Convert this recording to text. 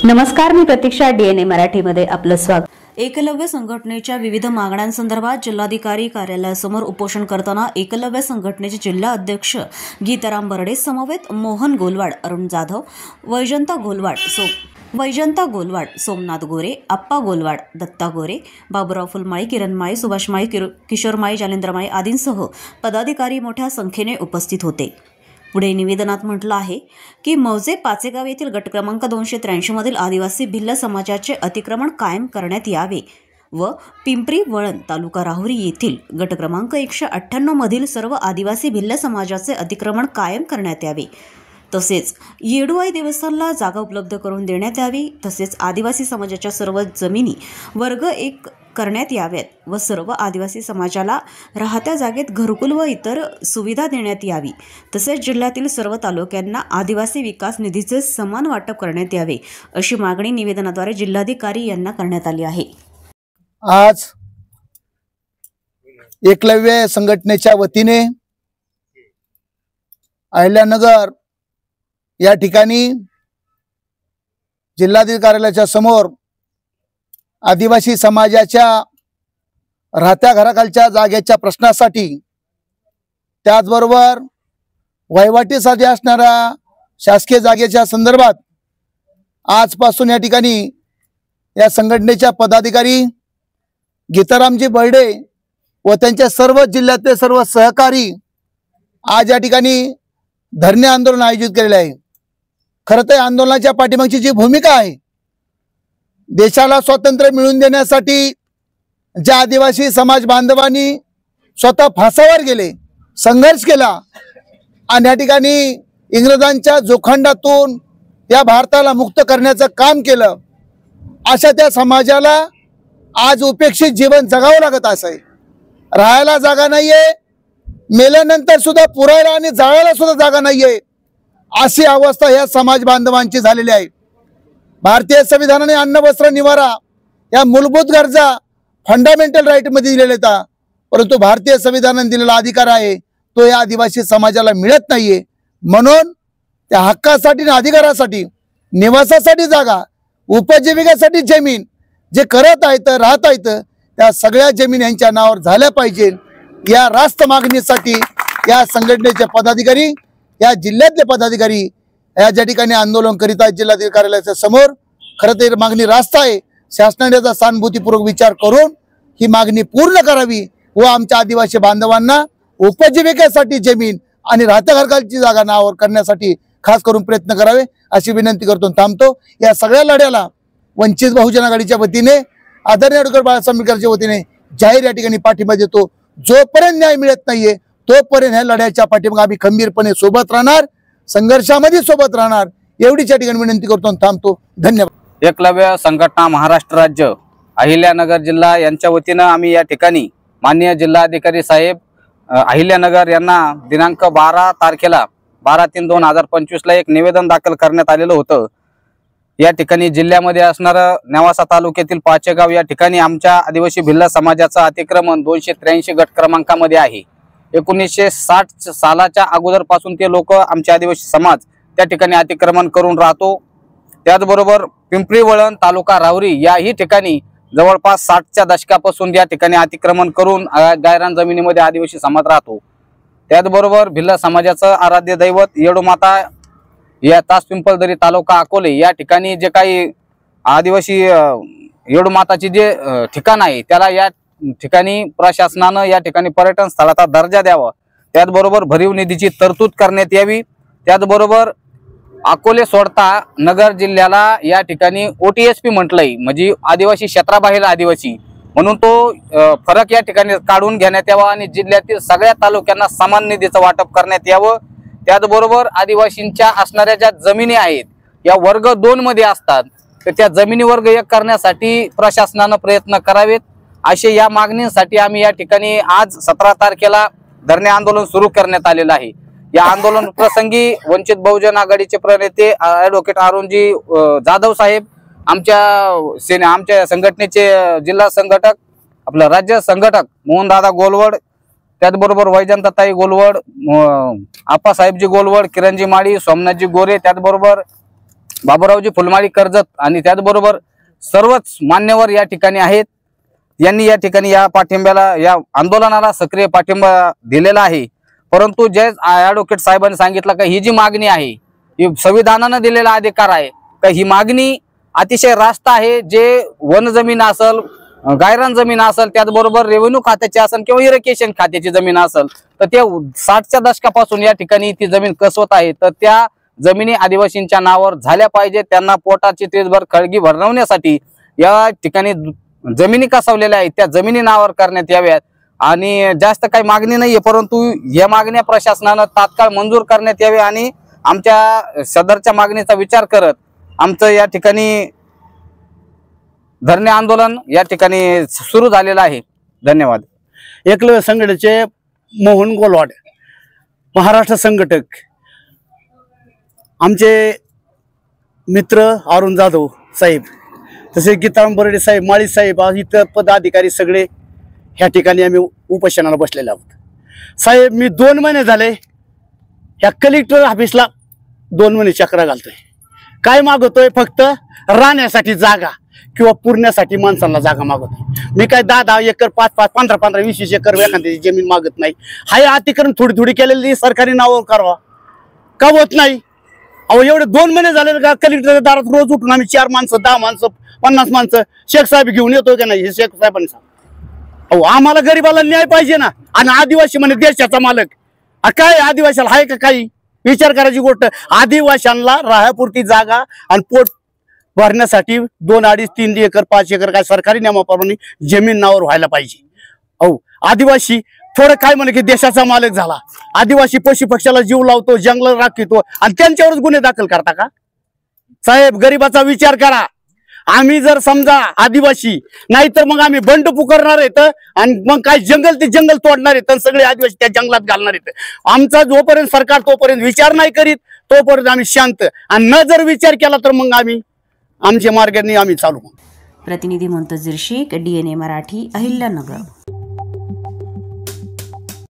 नमस्कार, मी प्रतीक्षा. DNA मराठीमध्ये आपलं स्वागत. एकलव्य संघटनेच्या विविध मागण्यांसंदर्भात जिल्हाधिकारी कार्यालयासमोर उपोषण करताना एकलव्य संघटनेचे जिल्हा अध्यक्ष गीताराम बर्डे समवेत मोहन गोलवाड, अरुण जाधव, वैजंता गोलवाड, सोमनाथ गोरे, आप्पा गोलवाड, दत्ता गोरे, बाबुराव फुलमाळी, किरण माळी, सुभाष माळी, किशोर माळी, जालेंद्र माळी आदींसह पदाधिकारी मोठ्या संख्येने उपस्थित होते. पुढे निवेदनात म्हटलं आहे की मौजे पाचेगाव येथील गट क्रमांक 283 मधील आदिवासी भिल्ल समाजाचे अतिक्रमण कायम करण्यात यावे व पिंपरी वळण तालुका राहुरी येथील गट क्रमांक 198 मधील सर्व आदिवासी भिल्ल समाजाचे अतिक्रमण कायम करण्यात यावे. तसेच येडूआई देवस्थानला जागा उपलब्ध करून देण्यात यावी. तसेच आदिवासी समाजाच्या सर्व जमिनी वर्ग 1 करण्यात याव्यात व सर्व आदिवासी समाजाला राहत्या जागेत घरकुल व इतर सुविधा देण्यात यावी. तसेच जिल्ह्यातील सर्व तालुक्यांना आदिवासी विकास निधीचे समान वाटप करण्यात यावे, अशी मागणी निवेदनाद्वारे जिल्हाधिकारी यांना करण्यात आली आहे. आज एकलव्य संघटनेच्या वतीने अहिल्यानगर या ठिकाणी जिल्हाधिकारी कार्यालयाच्या समोर आदिवासी समाजाच्या राहत्या घराखालच्या जागेच्या प्रश्नासाठी, त्याचबरोबर वहिवाटीसाठी असणाऱ्या शासकीय जागेच्या संदर्भात आजपासून या ठिकाणी या संघटनेच्या पदाधिकारी गीतारामजी बर्डे व त्यांच्या सर्व जिल्ह्यातले सर्व सहकारी आज या ठिकाणी धरणे आंदोलन आयोजित केलेले आहे. खरं तर आंदोलनाच्या पाठीमागची जी भूमिका आहे, देशाला स्वातंत्र्य मिळवून देण्यासाठी ज्या आदिवासी समाज बांधवांनी स्वतः फासावर गेले, संघर्ष केला आणि या ठिकाणी इंग्रजांच्या जोखंडातून या भारताला मुक्त करण्याचं काम केलं, अशा त्या समाजाला आज उपेक्षित जीवन जगावं लागत आहे. राहायला जागा नाहीये, मेल्यानंतर सुद्धा पुरायला आणि जाळायला सुद्धा जागा नाहीये, अशी अवस्था या समाज बांधवांची झालेली आहे. भारतीय संविधानाने अन्न, वस्त्र, निवारा या मूलभूत गरजा फंडामेंटल राईट मध्ये दिलेल्या आहेत, परंतु भारतीय संविधानाने दिलेला अधिकार आहे तो या आदिवासी समाजाला मिळत नाहीये. म्हणून त्या हक्कासाठी आणि अधिकारासाठी, निवासासाठी जागा, उपजीविकेसाठी जमीन जे करत आहेत, राहत आहेत, त्या सगळ्या जमीन यांच्या नावावर झाल्या पाहिजे. या रास्त मागणीसाठी या संघटनेचे पदाधिकारी, या जिल्ह्यातले पदाधिकारी या ज्या ठिकाणी आंदोलन करीत आहेत जिल्हाधिकारी कार्यालयाच्या समोर, खरं तर मागणी रास्त आहे. शासनाने याचा सहानुभूतीपूर्वक विचार करून ही मागणी पूर्ण करावी व आमच्या आदिवासी बांधवांना उपजीविकेसाठी जमीन आणि राहत्या घरकालची जागा नावावर करण्यासाठी खास करून प्रयत्न करावे, अशी विनंती करतो. थांबतो. या सगळ्या लढ्याला वंचित बहुजन आघाडीच्या वतीने, आदरणीय डॉ. बाळासाहेब आंबेडकरच्या वतीने जाहीर या ठिकाणी पाठिंबा देतो. जोपर्यंत न्याय मिळत नाहीये तोपर्यंत ह्या लढ्याच्या पाठीमागे आम्ही खंबीरपणे सोबत राहणार, संघर्षामध्ये सोबत राहणार, एवढीच या ठिकाणी विनंती करतो. थांबतो. धन्यवाद. एकलव्य संघटना महाराष्ट्र राज्य अहिल्यानगर जिल्हा यांच्या वतीनं आम्ही या ठिकाणी माननीय जिल्हाधिकारी साहेब अहिल्यानगर यांना दिनांक 12 तारखेला 12/3/2025 ला एक निवेदन दाखल करण्यात आलेलं होतं. या ठिकाणी जिल्ह्यामध्ये असणारं नेवासा तालुक्यातील पाचेगाव या ठिकाणी आमच्या आदिवासी भिल्ल समाजाचं अतिक्रमण 283 गट क्रमांकामध्ये आहे. 1960 सालाच्या अगोदरपासून ते लोक आमचे आदिवासी समाज त्या ठिकाणी अतिक्रमण करून राहतो. त्याचबरोबर पिंपरी वळण तालुका राहुरी याही ठिकाणी जवळपास 60च्या दशकापासून या ठिकाणी अतिक्रमण करून गायरान जमिनीमध्ये आदिवासी समाज राहतो. त्याचबरोबर भिल्ल समाजाचं आराध्य दैवत येडूमाता या तास पिंपळदरी तालुका अकोले या ठिकाणी जे काही आदिवासी येडूमाताची जे ठिकाण आहे त्याला या ठिकाणी प्रशासनानं या ठिकाणी पर्यटन स्थळाचा दर्जा द्यावा. त्याचबरोबर भरीव निधीची तरतूद करण्यात यावी. त्याचबरोबर अकोले सोडता नगर जिल्ह्याला या ठिकाणी OTSP म्हटलंय, म्हणजे आदिवासी क्षेत्राबाहेर आदिवासी म्हणून तो फरक या ठिकाणी काढून घेण्यात यावा आणि जिल्ह्यातील सगळ्या तालुक्यांना समान निधीचं वाटप करण्यात यावं. त्याचबरोबर आदिवासींच्या असणाऱ्या ज्या जमिनी आहेत या वर्ग 2 मध्ये असतात, तर त्या जमिनी वर्ग 1 करण्यासाठी प्रशासनानं प्रयत्न करावेत, असे या मागणीसाठी आम्ही या ठिकाणी आज 17 तारखेला धरणे आंदोलन सुरू करण्यात आलेलं आहे. या आंदोलन प्रसंगी वंचित बहुजन आघाडीचे प्रणेते ॲडव्होकेट अरुणजी जाधव साहेब, आमच्या संघटनेचे जिल्हा संघटक, आपलं राज्य संघटक मोहनदादा गोलवड, त्याचबरोबर वैजंताताई गोलवड, आप्पासाहेबजी गोलवड, किरणजी माळी, सोमनाथजी गोरे, त्याचबरोबर बाबूरावजी फुलमाळी कर्जत आणि त्याचबरोबर सर्वच मान्यवर या ठिकाणी आहेत. यांनी या ठिकाणी या पाठिंब्याला, या आंदोलनाला सक्रिय पाठिंबा दिलेला आहे. परंतु जे ॲडव्होकेट साहेबांनी सांगितलं का ही जी मागणी आहे ही संविधानानं दिलेला अधिकार आहे, का ही मागणी अतिशय रास्त आहे. जे वन जमीन असेल, गायरान जमीन असेल, त्याचबरोबर रेव्हेन्यू खात्याची असेल किंवा इरिगेशन खात्याची जमीन असेल, तर ते 60च्या दशकापासून या ठिकाणी ती जमीन कसवत आहे. तर त्या जमिनी आदिवासींच्या नावावर झाल्या पाहिजे. त्यांना पोटाची तेजभर खळगी भरवण्यासाठी या ठिकाणी जमिनी कसवलेल्या आहेत, त्या जमिनी नावावर करण्यात याव्यात. आणि जास्त काही मागणी नाहीये, परंतु या मागण्या प्रशासनानं तात्काळ मंजूर करण्यात यावे आणि आमच्या सदरच्या मागणीचा विचार करत आमचं या ठिकाणी धरणे आंदोलन या ठिकाणी सुरू झालेलं आहे. धन्यवाद. एकलव्य संघटनेचे मोहन गोलवाड, महाराष्ट्र संघटक, आमचे मित्र अरुण जाधव साहेब, तसेच गीताराम बर्डे साहेब, माळी साहेब, इतर पदाधिकारी सगळे ह्या ठिकाणी आम्ही उपोषणाला बसलेले आहोत. साहेब, मी 2 महिने झाले ह्या कलेक्टर ऑफिसला 2 महिने चक्रा घालतोय. काय मागवतोय? फक्त राहण्यासाठी जागा किंवा पुरण्यासाठी माणसांना जागा मागवतोय. मी काय 10-10 एकर, 5-5, 15-15, 20-20 एकर एखाद्याची जमीन मागत नाही. हाय अतिक्रमण थोडी थोडी केलेली सरकारी नावावर करावा का होत नाही? अहो, एवढे 2 महिने झाले का कलेक्टरच्या दारात रोज उठून आम्ही 4 माणसं, 10 माणसं, 50 माणसं शेख साहेब घेऊन येतोय का नाही? हे शेख साहेबांनी सांग. अहो, आम्हाला गरीबाला न्याय पाहिजे ना. आणि आदिवासी म्हणजे देशाचा मालक. काय आदिवासीला आहे का काही विचार करायची गोष्ट? आदिवाशांना राहण्यापुरती जागा आणि पोट भरण्यासाठी 2, 2.5, 3 एकर, 5 एकर काय सरकारी नियमाप्रमाणे जमीन नावावर व्हायला पाहिजे. अहो, आदिवासी थोडं काय म्हणे की देशाचा मालक झाला. आदिवासी पशु पक्ष्याला जीव लावतो, जंगल राखतो आणि त्यांच्यावरच गुन्हे दाखल करता का? साहेब, गरीबाचा विचार करा. आम्ही जर समजा आदिवासी नाही तर मग आम्ही बंड पुकारणार आहेत आणि मग काय जंगल ते जंगल तोडणार आहेत, सगळे आदिवासी त्या जंगलात घालणार आहेत. आमचा जोपर्यंत सरकार तोपर्यंत विचार नाही करीत तोपर्यंत आम्ही शांत, आणि न जर विचार केला तर मग आम्ही आमच्या मार्गाने आम्ही चालू. प्रतिनिधी मुंतजीर शेख, DNA मराठी, अहिल्यानगर.